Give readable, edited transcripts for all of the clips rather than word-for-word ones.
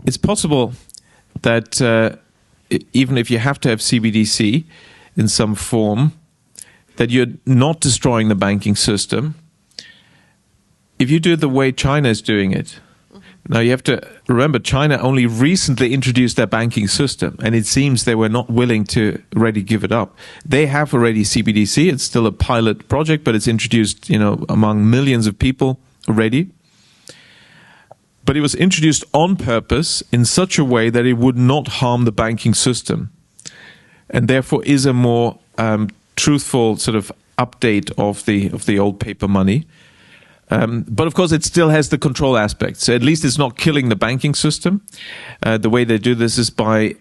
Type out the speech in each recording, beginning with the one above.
it's possible that even if you have to have CBDC in some form, that you're not destroying the banking system if you do it the way China is doing it. Now, you have to remember, China only recently introduced their banking system, and it seems they were not willing to already give it up. They have already CBDC. It's still a pilot project, but it's introduced, among millions of people already. But it was introduced on purpose in such a way that it would not harm the banking system, and therefore is a more truthful sort of update of the old paper money. But of course, it still has the control aspect. So at least it's not killing the banking system. The way they do this is by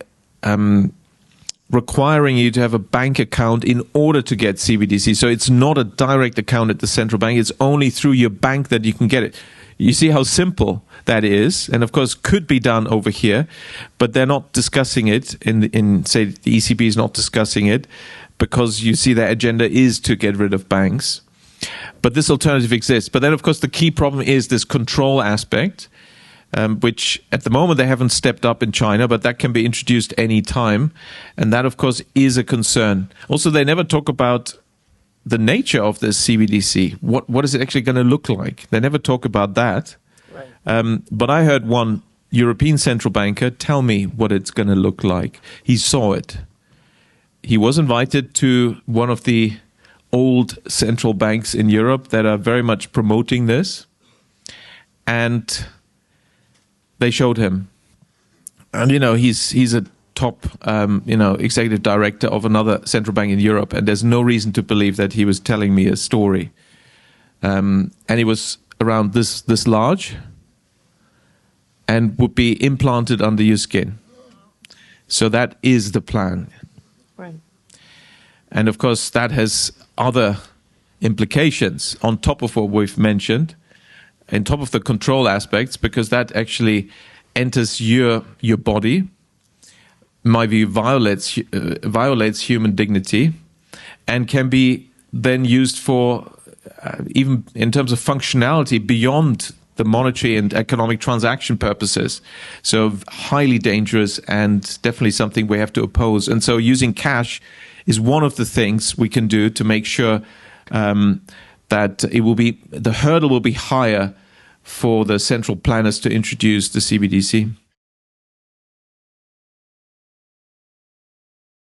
requiring you to have a bank account in order to get CBDC. So it's not a direct account at the central bank. It's only through your bank that you can get it. You see how simple that is, and of course could be done over here, but they're not discussing it in say the ECB is not discussing it because you see their agenda is to get rid of banks. But this alternative exists. But then, of course, the key problem is this control aspect, which at the moment they haven't stepped up in China, but that can be introduced any time. And that, of course, is a concern. Also, they never talk about the nature of this CBDC. What is it actually going to look like? They never talk about that. Right. But I heard one European central banker tell me what it's going to look like. He saw it. He was invited to one of the old central banks in Europe that are very much promoting this, and they showed him. And he's a top executive director of another central bank in Europe, and there's no reason to believe that he was telling me a story. And it was around this large and would be implanted under your skin. So that is the plan. Right. And of course that has other implications on top of what we've mentioned, on top of the control aspects, because that actually enters your body, in my view, violates human dignity, and can be then used for, even in terms of functionality, beyond the monetary and economic transaction purposes. So highly dangerous and definitely something we have to oppose. And so using cash is one of the things we can do to make sure that the hurdle will be higher for the central planners to introduce the CBDC.